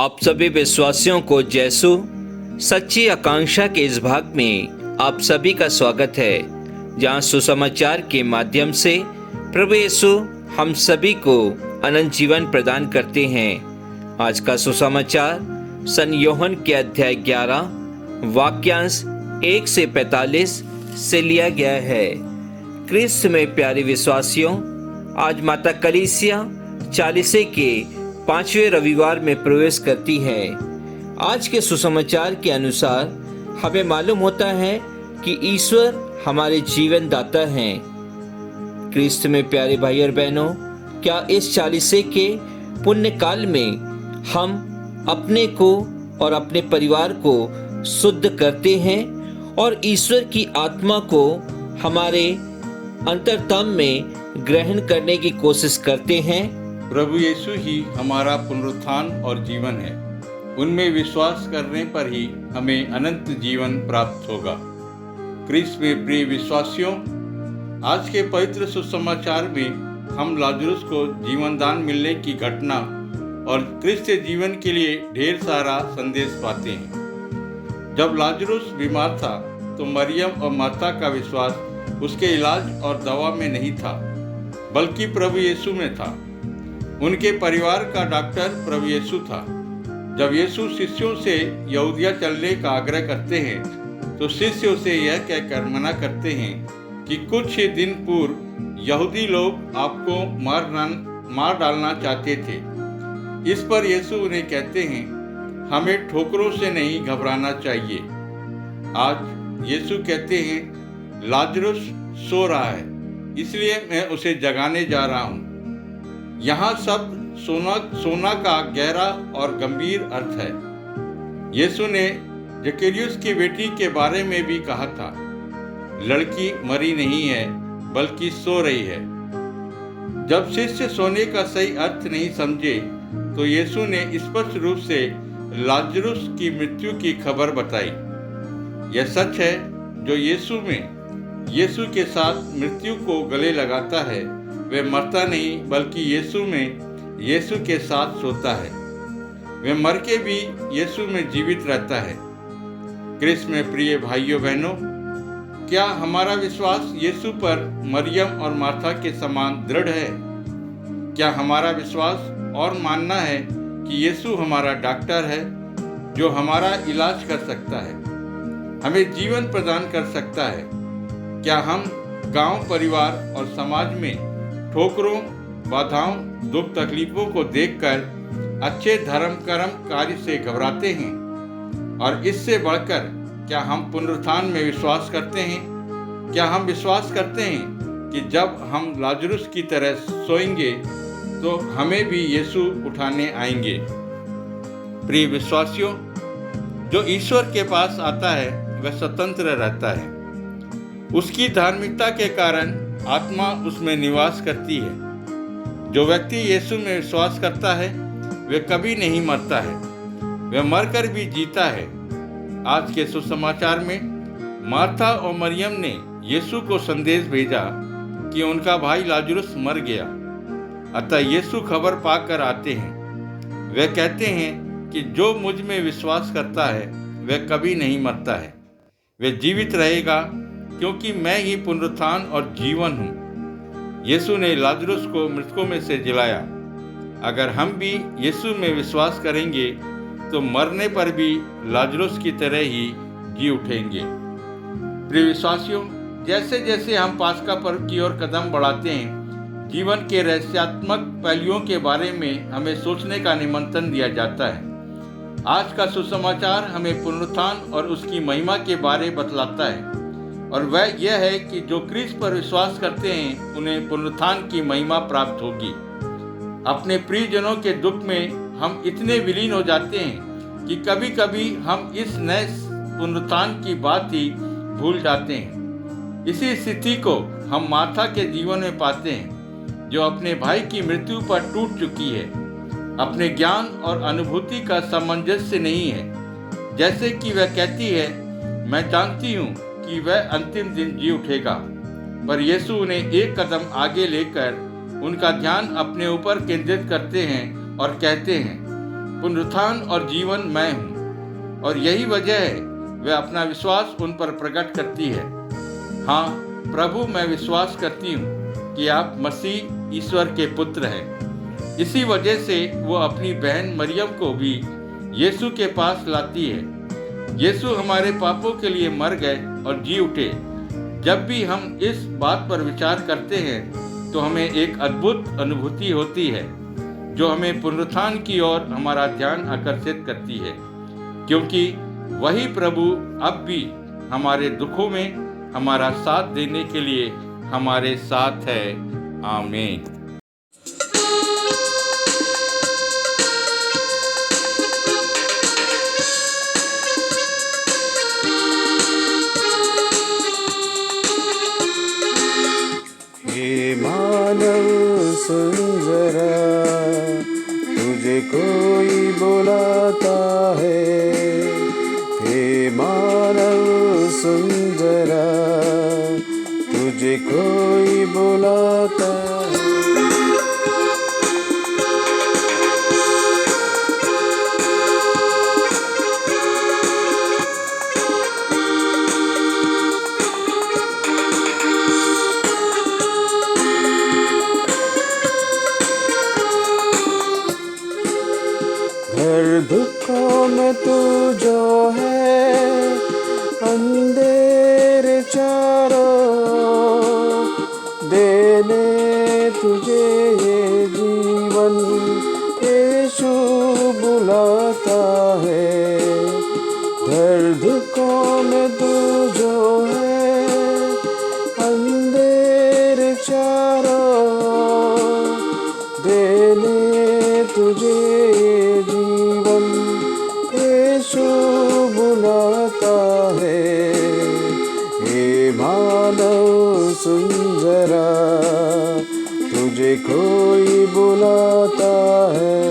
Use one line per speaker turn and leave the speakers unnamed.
आप सभी विश्वासियों को यीशु सच्ची आकांक्षा के इस भाग में आप सभी का स्वागत है, जहां सुसमाचार के माध्यम से प्रभु यीशु हम सभी को अनंत जीवन प्रदान करते हैं। आज का सुसमाचार सन यूहन्ना के अध्याय 11 वाक्यांश 1 से 45 से लिया गया है। क्रिस्त में प्यारे विश्वासियों, आज माता कलीसिया चालीसे के 5वें रविवार में प्रवेश करती है। आज के सुसमाचार के अनुसार हमें मालूम होता है कि ईश्वर हमारे जीवन दाता हैं। क्रिस्त में प्यारे भाई और बहनों, क्या इस चालीसे के पुण्य काल में हम अपने को और अपने परिवार को शुद्ध करते हैं और ईश्वर की आत्मा को हमारे अंतरतम में ग्रहण करने की कोशिश करते हैं?
प्रभु यीशु ही हमारा पुनरुत्थान और जीवन है। उनमें विश्वास करने पर ही हमें अनंत जीवन प्राप्त होगा। क्रिस्त में प्रिय विश्वासियों, आज के पवित्र सुसमाचार में हम लाजरुस को जीवन दान मिलने की घटना और क्रिस्त जीवन के लिए ढेर सारा संदेश पाते हैं। जब लाजरुस बीमार था तो मरियम और मार्था का विश्वास उसके इलाज और दवा में नहीं था, बल्कि प्रभु यीशु में था। उनके परिवार का डॉक्टर प्रभु यीशु था। जब यीशु शिष्यों से यहूदिया चलने का आग्रह करते हैं तो शिष्य उसे यह कहकर मना करते हैं कि कुछ ही दिन पूर्व यहूदी लोग आपको मार डालना चाहते थे। इस पर यीशु उन्हें कहते हैं, हमें ठोकरों से नहीं घबराना चाहिए। आज यीशु कहते हैं, लाजरुस सो रहा है, इसलिए मैं उसे जगाने जा रहा हूँ। यहाँ शब्द सोना का गहरा और गंभीर अर्थ है। यीशु ने जकेरियुस की बेटी के बारे में भी कहा था, लड़की मरी नहीं है बल्कि सो रही है। जब शिष्य सोने का सही अर्थ नहीं समझे तो यीशु ने स्पष्ट रूप से लाजरुस की मृत्यु की खबर बताई। यह सच है, जो यीशु के साथ मृत्यु को गले लगाता है वह मरता नहीं बल्कि यीशु के साथ सोता है। वह मर के भी यीशु में जीवित रहता है। क्रिस्त में प्रिय भाइयों बहनों, क्या हमारा विश्वास यीशु पर मरियम और मार्था के समान दृढ़ है? क्या हमारा विश्वास और मानना है कि यीशु हमारा डॉक्टर है जो हमारा इलाज कर सकता है, हमें जीवन प्रदान कर सकता है? क्या हम गांव, परिवार और समाज में ठोकरों, बाधाओं, दुख तकलीफों को देखकर अच्छे धर्म कर्म कार्य से घबराते हैं? और इससे बढ़कर क्या हम पुनरुत्थान में विश्वास करते हैं? क्या हम विश्वास करते हैं कि जब हम लाजरुस की तरह सोएंगे तो हमें भी यीशु उठाने आएंगे? प्रिय विश्वासियों, जो ईश्वर के पास आता है वह स्वतंत्र रहता है। उसकी धार्मिकता के कारण आत्मा उसमें निवास करती है। जो व्यक्ति यीशु में विश्वास करता है वह कभी नहीं मरता है, वह मरकर भी जीता है। आज के सुसमाचार में मार्था और मरियम ने यीशु को संदेश भेजा कि उनका भाई लाजरुस मर गया। अतः यीशु खबर पाकर आते हैं। वे कहते हैं कि जो मुझ में विश्वास करता है वह कभी नहीं मरता है, वह जीवित रहेगा, क्योंकि मैं ही पुनरुत्थान और जीवन हूँ। यीशु ने लाजरुस को मृतकों में से जिलाया। अगर हम भी यीशु में विश्वास करेंगे तो मरने पर भी लाजरुस की तरह ही जी उठेंगे। प्रिय विश्वासियों, जैसे जैसे हम पास्का पर्व की ओर कदम बढ़ाते हैं, जीवन के रहस्यात्मक पहलुओं के बारे में हमें सोचने का निमंत्रण दिया जाता है। आज का सुसमाचार हमें पुनरुत्थान और उसकी महिमा के बारे बतलाता है, और वह यह है कि जो क्रिस्त पर विश्वास करते हैं उन्हें पुनरुत्थान की महिमा प्राप्त होगी। अपने प्रियजनों के दुख में हम इतने विलीन हो जाते हैं कि कभी कभी हम इस नए पुनरुत्थान की बात ही भूल जाते हैं। इसी स्थिति को हम मार्था के जीवन में पाते हैं, जो अपने भाई की मृत्यु पर टूट चुकी है। अपने ज्ञान और अनुभूति का सामंजस्य नहीं है। जैसे कि वह कहती है, मैं जानती हूँ कि वह अंतिम दिन जी उठेगा, पर यीशु उन्हें एक कदम आगे लेकर उनका ध्यान अपने ऊपर केंद्रित करते हैं और कहते हैं, पुनरुत्थान और जीवन मैं हूँ, और यही वजह है वह अपना विश्वास उन पर प्रकट करती है। हाँ प्रभु, मैं विश्वास करती हूँ कि आप मसीह ईश्वर के पुत्र हैं। इसी वजह से वो अपनी बहन मरियम को भी यीशु के पास लाती है। यीशु हमारे पापों के लिए मर गए और जी उठे। जब भी हम इस बात पर विचार करते हैं तो हमें एक अद्भुत अनुभूति होती है जो हमें पुनरुत्थान की ओर हमारा ध्यान आकर्षित करती है, क्योंकि वही प्रभु अब भी हमारे दुखों में हमारा साथ देने के लिए हमारे साथ है। आमीन।
हे मानव सुन जरा, तुझे कोई बुलाता है। हे मानव सुन जरा, तुझे कोई बुलाता है। हर दुखों में तू जो है, अंधेरे चारों देने तुझे ये जीवन यीशु बुलाता है। हर दुखों में तू जो है, अंधेरे चारों देने तुझे जीवन यीशु बुलाता है। हे मानव सुन जरा, तुझे कोई बुलाता है।